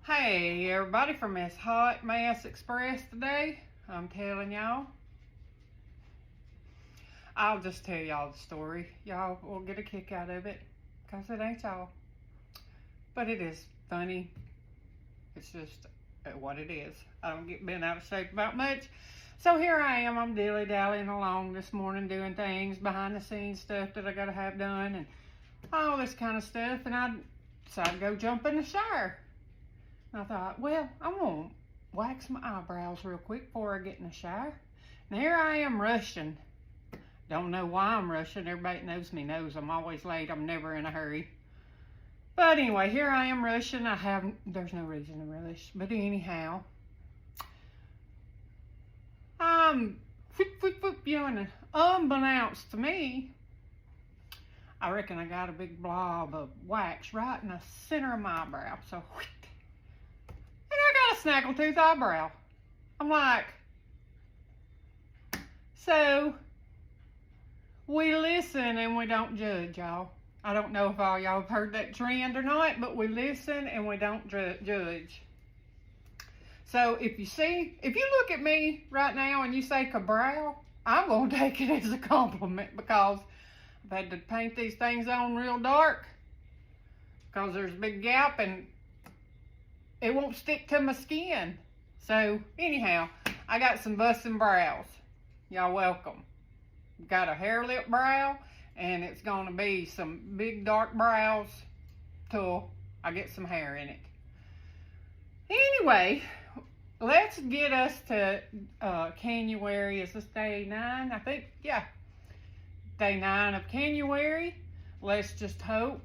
Hey everybody from this Hot Mess Express today. I'm telling y'all. I'll just tell y'all the story. Y'all will get a kick out of it because it ain't y'all. But it is funny. It's just what it is. I don't get bent out of shape about much. So here I am. I'm dilly-dallying along this morning doing things, behind the scenes stuff that I gotta have done and all this kind of stuff. And I decided to go jump in the shower. And I thought, well, I'm going to wax my eyebrows real quick before I get in the shower. And here I am rushing. Don't know why I'm rushing. Everybody that knows me knows I'm always late. I'm never in a hurry. But anyway, here I am rushing. There's no reason to rush. But anyhow, I'm and unbeknownst to me, I reckon I got a big blob of wax right in the center of my eyebrow. So, a snaggletooth eyebrow. I'm like, so we listen and we don't judge, y'all. I don't know if all y'all have heard that trend or not, but we listen and we don't judge. So if you look at me right now and you say cabrow, I'm going to take it as a compliment because I've had to paint these things on real dark because there's a big gap and it won't stick to my skin. So anyhow, I got some busting brows. Y'all welcome. Got a hair lip brow, and it's gonna be some big dark brows till I get some hair in it. Anyway, let's get us to January. Is this day 9? I think, yeah. Day 9 of January. Let's just hope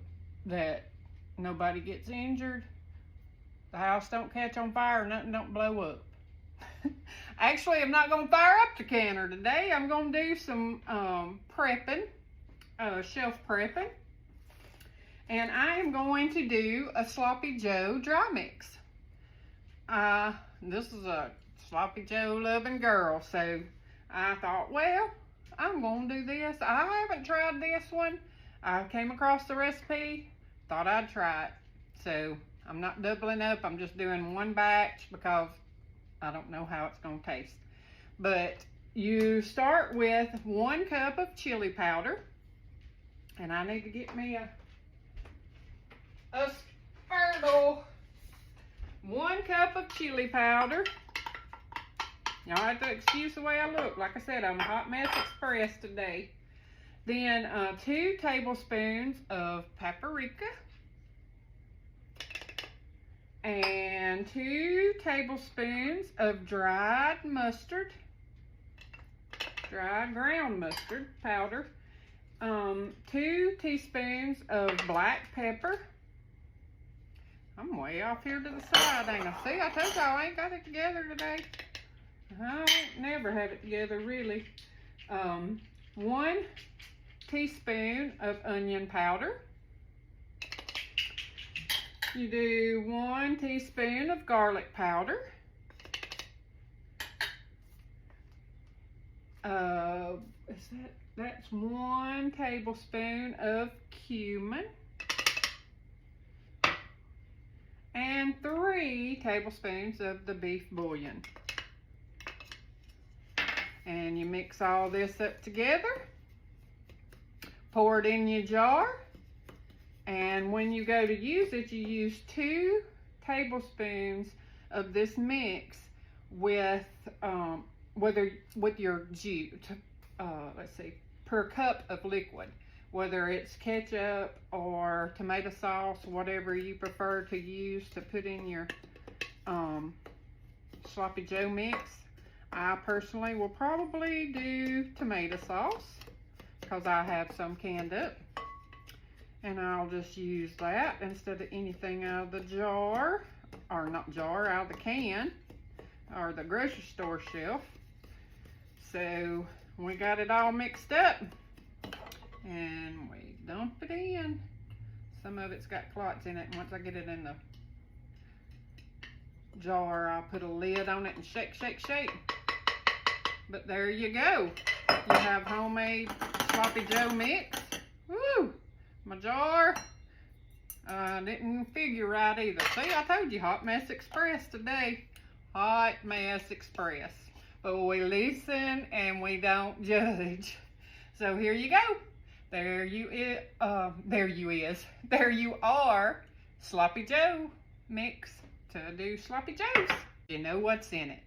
that nobody gets injured. The house don't catch on fire, nothing don't blow up. Actually, I'm not going to fire up the canner today. I'm going to do some prepping, shelf prepping. And I am going to do a Sloppy Joe dry mix. This is a Sloppy Joe loving girl, so I thought, well, I'm going to do this. I haven't tried this one. I came across the recipe, thought I'd try it. So I'm not doubling up. I'm just doing one batch because I don't know how it's going to taste. But you start with 1 cup of chili powder. And I need to get me a spurtle. 1 cup of chili powder. Y'all have to excuse the way I look. Like I said, I'm a Hot Mess Express today. Then 2 tablespoons of paprika. And 2 tablespoons of dried mustard, dried ground mustard powder, 2 teaspoons of black pepper. I'm way off here to the side, ain't I? See, I told y'all I ain't got it together today. I don't never have it together, really. 1 teaspoon of onion powder. You do 1 teaspoon of garlic powder. That's 1 tablespoon of cumin. And 3 tablespoons of the beef bouillon. And you mix all this up together. Pour it in your jar. And when you go to use it, you use 2 tablespoons of this mix with your juice. Let's see, per cup of liquid, whether it's ketchup or tomato sauce, whatever you prefer to use to put in your Sloppy Joe mix. I personally will probably do tomato sauce because I have some canned up. And I'll just use that instead of anything out of the jar, or not jar, out of the can, or the grocery store shelf. So we got it all mixed up, and we dump it in. Some of it's got clots in it, and once I get it in the jar, I'll put a lid on it and shake, shake, shake. But there you go. You have homemade Sloppy Joe mix. Woo! My jar, Didn't figure right either. See, I told you, Hot Mess Express today. Hot Mess Express. But we listen and we don't judge. So here you go. There you are. Sloppy Joe mix to do Sloppy Joes. You know what's in it.